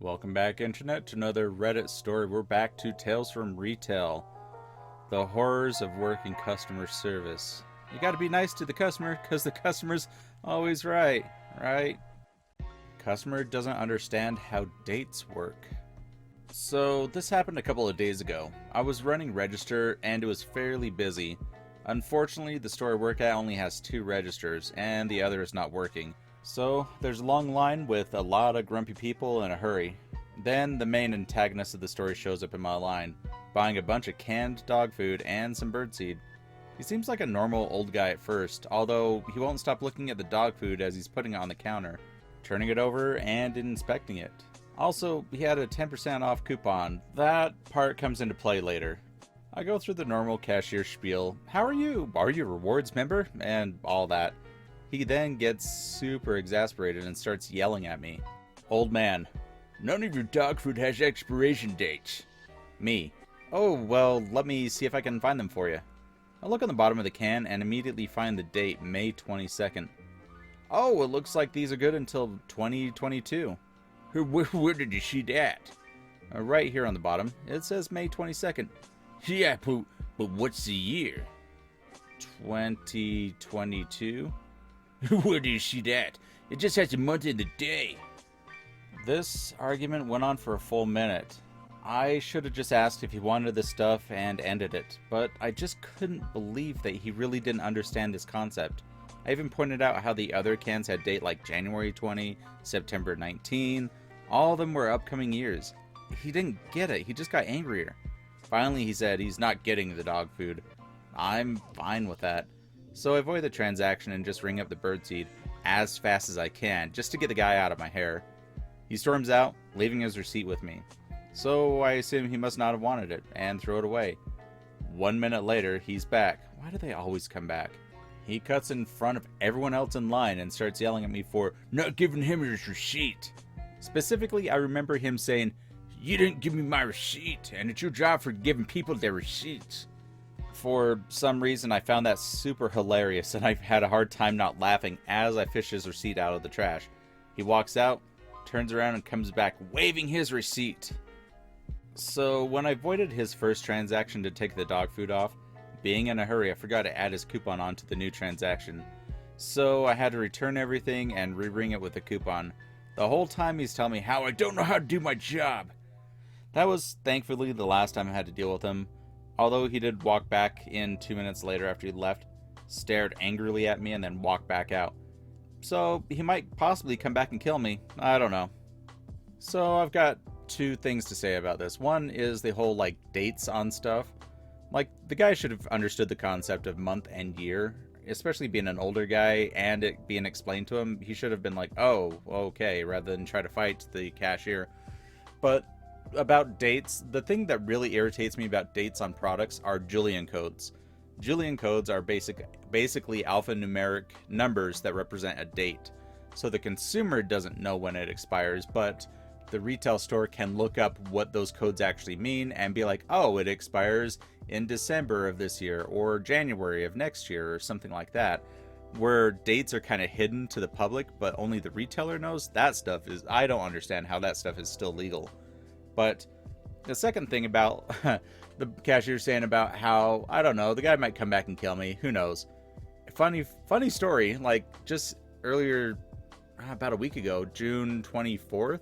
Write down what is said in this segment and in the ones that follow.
Welcome back, Internet, to another Reddit story. We're back to Tales from Retail. The horrors of working customer service. You gotta be nice to the customer, because the customer's always right, right? Customer doesn't understand how dates work. So, this happened a couple of days ago. I was running register, and it was fairly busy. Unfortunately, the store I work at only has 2 registers, and the other is not working. So, there's a long line with a lot of grumpy people in a hurry. Then, the main antagonist of the story shows up in my line, buying a bunch of canned dog food and some birdseed. He seems like a normal old guy at first, although he won't stop looking at the dog food as he's putting it on the counter, turning it over and inspecting it. Also, he had a 10% off coupon. That part comes into play later. I go through the normal cashier spiel. How are you? Are you a rewards member? And all that. He then gets super exasperated and starts yelling at me. Old man. None of your dog food has expiration dates. Me. Oh, well, let me see if I can find them for you. I look on the bottom of the can and immediately find the date, May 22nd. Oh, it looks like these are good until 2022. Where did you see that? Right here on the bottom. It says May 22nd. Yeah, but what's the year? 2022. Where do you see that? It just has a month and the day. This argument went on for a full minute. I should have just asked if he wanted this stuff and ended it, but I just couldn't believe that he really didn't understand this concept. I even pointed out how the other cans had date like January 20, September 19, all of them were upcoming years. He didn't get it, he just got angrier. Finally he said he's not getting the dog food. I'm fine with that. So I avoid the transaction and just ring up the birdseed as fast as I can, just to get the guy out of my hair. He storms out, leaving his receipt with me. So I assume he must not have wanted it, and throw it away. 1 minute later, he's back. Why do they always come back? He cuts in front of everyone else in line and starts yelling at me for not giving him his receipt. Specifically, I remember him saying, "You didn't give me my receipt, and it's your job for giving people their receipts." For some reason, I found that super hilarious, and I've had a hard time not laughing as I fish his receipt out of the trash. He walks out, turns around, and comes back waving his receipt. So when I avoided his first transaction to take the dog food off, being in a hurry, I forgot to add his coupon onto the new transaction. So I had to return everything and re-ring it with a coupon. The whole time he's telling me how I don't know how to do my job. That was thankfully the last time I had to deal with him. Although he did walk back in 2 minutes later after he left, stared angrily at me, and then walked back out. So he might possibly come back and kill me. I don't know. So I've got 2 things to say about this. One is the whole dates on stuff. The guy should have understood the concept of month and year, especially being an older guy and it being explained to him. He should have been like, oh, okay, rather than try to fight the cashier. But about dates, the thing that really irritates me about dates on products are Julian codes. Julian codes are basically alphanumeric numbers that represent a date. So the consumer doesn't know when it expires, but the retail store can look up what those codes actually mean and be like, oh, it expires in December of this year or January of next year or something like that. Where dates are kind of hidden to the public, but only the retailer knows, that stuff is, I don't understand how that stuff is still legal. But the second thing about the cashier saying about how, I don't know, the guy might come back and kill me. Who knows? Funny story. Just earlier, about a week ago, June 24th,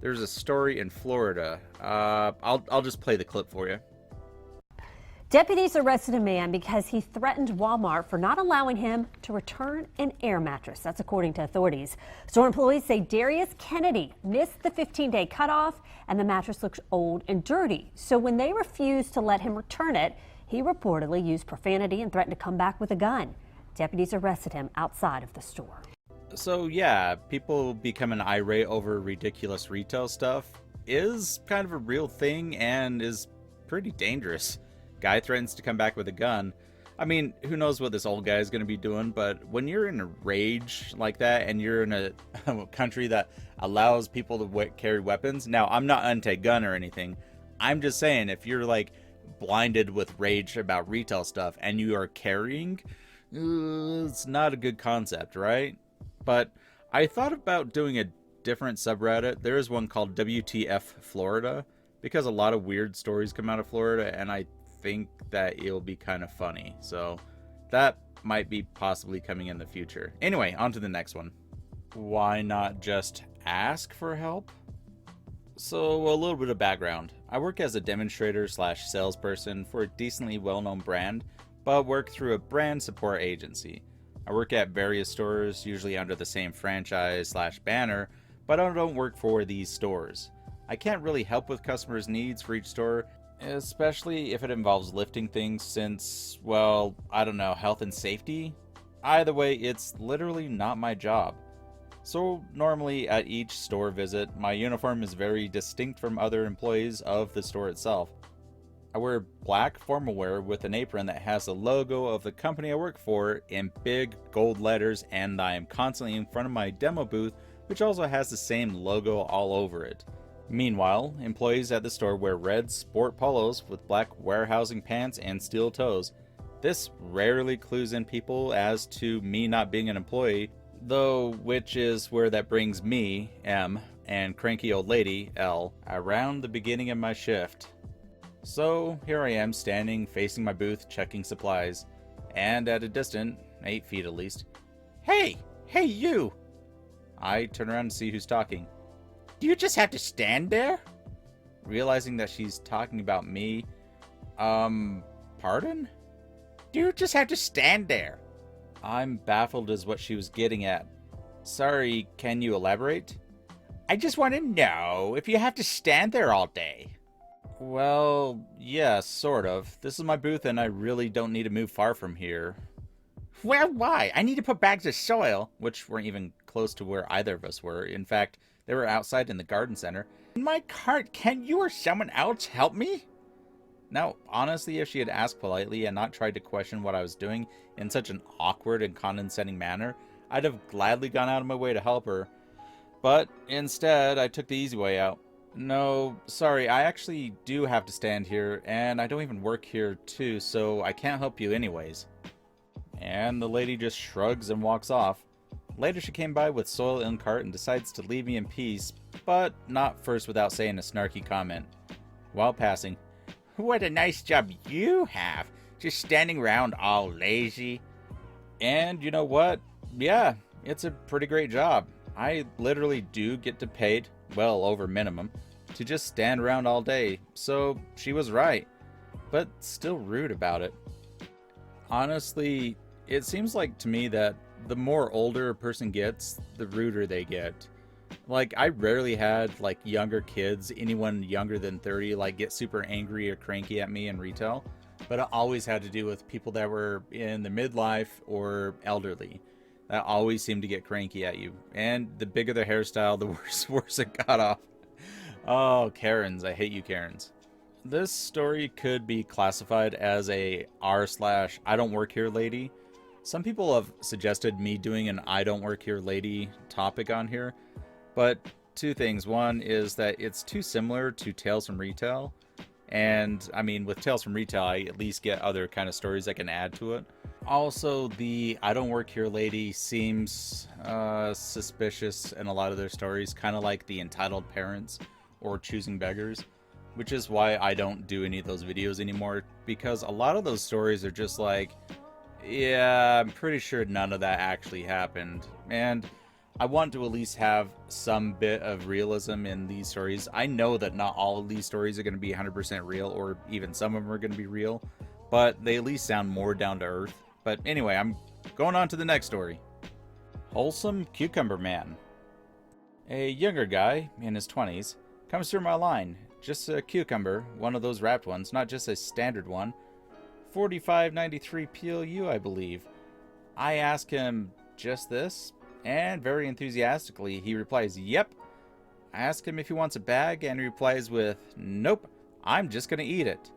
there's a story in Florida. I'll just play the clip for you. Deputies arrested a man because he threatened Walmart for not allowing him to return an air mattress. That's according to authorities. Store employees say Darius Kennedy missed the 15-day cutoff and the mattress looks old and dirty. So when they refused to let him return it, he reportedly used profanity and threatened to come back with a gun. Deputies arrested him outside of the store. So yeah, people becoming irate over ridiculous retail stuff is kind of a real thing and is pretty dangerous. Guy threatens to come back with a gun. I mean, who knows what this old guy is going to be doing, but when you're in a rage like that and you're in a country that allows people to carry weapons, now I'm not anti-gun or anything. I'm just saying if you're blinded with rage about retail stuff and you are carrying, it's not a good concept, right? But I thought about doing a different subreddit. There is one called WTF Florida, because a lot of weird stories come out of Florida, and I think that it'll be kind of funny. So that might be possibly coming in the future. Anyway, on to the next one. Why not just ask for help? So a little bit of background. I work as a demonstrator slash salesperson for a decently well-known brand, but work through a brand support agency. I work at various stores, usually under the same franchise slash banner, but I don't work for these stores. I can't really help with customers' needs for each store, especially if it involves lifting things since, well, I don't know, health and safety? Either way, it's literally not my job. So normally at each store visit, my uniform is very distinct from other employees of the store itself. I wear black formal wear with an apron that has the logo of the company I work for in big gold letters, and I am constantly in front of my demo booth, which also has the same logo all over it. Meanwhile, employees at the store wear red sport polos with black warehousing pants and steel toes. This rarely clues in people as to me not being an employee, though, which is where that brings me, M, and cranky old lady, L, around the beginning of my shift. So here I am standing facing my booth checking supplies, and at a distant, 8 feet at least, Hey you! I turn around to see who's talking. Do you just have to stand there? Realizing that she's talking about me, pardon? Do you just have to stand there? I'm baffled as what she was getting at. Sorry, can you elaborate? I just want to know if you have to stand there all day. Well, yeah, sort of. This is my booth and I really don't need to move far from here. Well, why? I need to put bags of soil, which weren't even close to where either of us were. In fact, they were outside in the garden center. In my cart, can you or someone else help me? Now, honestly, if she had asked politely and not tried to question what I was doing in such an awkward and condescending manner, I'd have gladly gone out of my way to help her. But instead, I took the easy way out. No, sorry, I actually do have to stand here, and I don't even work here too, so I can't help you anyways. And the lady just shrugs and walks off. Later she came by with soil in cart and decides to leave me in peace, but not first without saying a snarky comment. While passing, What a nice job you have, just standing around all lazy. And you know what? Yeah, it's a pretty great job. I literally do get to paid, well over minimum, to just stand around all day, so she was right, but still rude about it. Honestly, it seems like to me that the more older a person gets, the ruder they get. Like, I rarely had, like, younger kids, anyone younger than 30, like, get super angry or cranky at me in retail, but it always had to do with people that were in the midlife or elderly. That always seemed to get cranky at you, and the bigger the hairstyle, the worse it got off. Oh, Karens, I hate you, Karens. This story could be classified as a r/I don't work here lady. Some people have suggested me doing an I don't work here lady topic on here, but two things. One is that it's too similar to Tales from Retail, and I mean, with Tales from Retail, I at least get other kind of stories I can add to it. Also, the I don't work here lady seems suspicious in a lot of their stories, kind of like the entitled parents or choosing beggars, which is why I don't do any of those videos anymore, because a lot of those stories are just like, yeah, I'm pretty sure none of that actually happened, and I want to at least have some bit of realism in these stories. I know that not all of these stories are going to be 100% real, or even some of them are going to be real, but they at least sound more down to earth. But anyway, I'm going on to the next story. Wholesome Cucumber Man. A younger guy, in his 20s, comes through my line. Just a cucumber, one of those wrapped ones, not just a standard one. $45.93 PLU, I believe. I ask him, just this? And very enthusiastically, he replies, yep. I ask him if he wants a bag, and he replies with, nope, I'm just gonna eat it.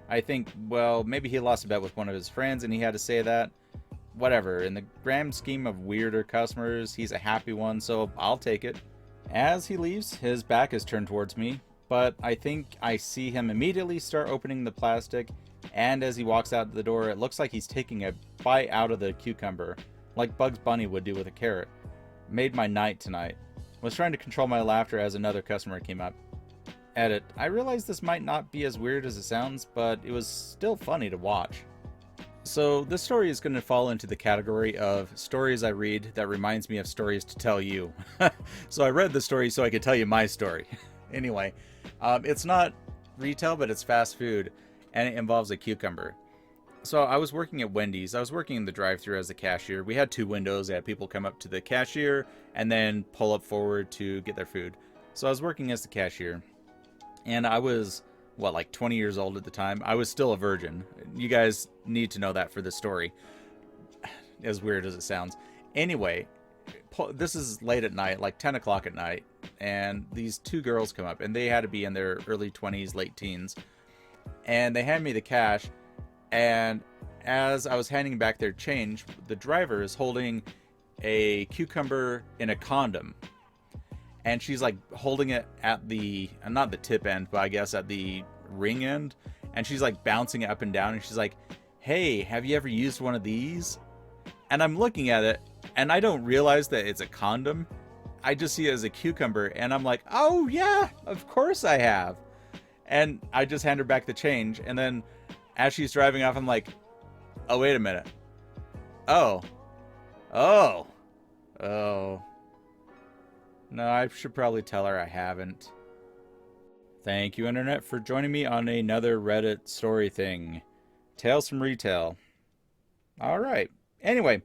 I think, well, maybe he lost a bet with one of his friends and he had to say that. Whatever, in the grand scheme of weirder customers, he's a happy one, so I'll take it. As he leaves, his back is turned towards me, but I think I see him immediately start opening the plastic, and as he walks out the door, it looks like he's taking a bite out of the cucumber, like Bugs Bunny would do with a carrot. Made my night tonight. Was trying to control my laughter as another customer came up. Edit. I realized this might not be as weird as it sounds, but it was still funny to watch. So this story is going to fall into the category of stories I read that reminds me of stories to tell you. So I read the story so I could tell you my story. Anyway, it's not retail, but it's fast food, and it involves a cucumber. So I was working at Wendy's. I was working in the drive-thru as a cashier. We had 2 windows. I had people come up to the cashier and then pull up forward to get their food. So I was working as the cashier, and I was, what, like 20 years old at the time. I was still a virgin. You guys need to know that for this story, as weird as it sounds. Anyway, this is late at night, like 10 o'clock at night, and these 2 girls come up, and they had to be in their early 20s, late teens, and they hand me the cash. And as I was handing back their change, the driver is holding a cucumber in a condom. And she's like holding it at the, not the tip end, but I guess at the ring end. And she's like bouncing it up and down. And she's like, hey, have you ever used one of these? And I'm looking at it and I don't realize that it's a condom. I just see it as a cucumber. And I'm like, oh yeah, of course I have. And I just hand her back the change. And then as she's driving off, I'm like, oh, wait a minute. Oh. No, I should probably tell her I haven't. Thank you, Internet, for joining me on another Reddit story thing. Tales from Retail. Alright. Anyway,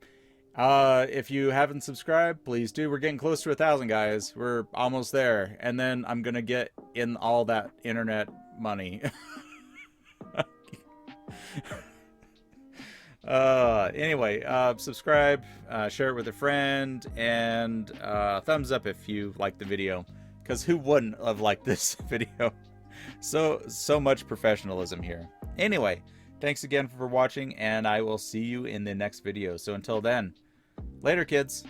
if you haven't subscribed, please do. We're getting close to 1,000, guys. We're almost there. And then I'm going to get in all that Internet money. Anyway, subscribe, share it with a friend, and thumbs up if you like the video, because who wouldn't have liked this video? So much professionalism here. Anyway, thanks again for watching, and I will see you in the next video. So until then, later, kids.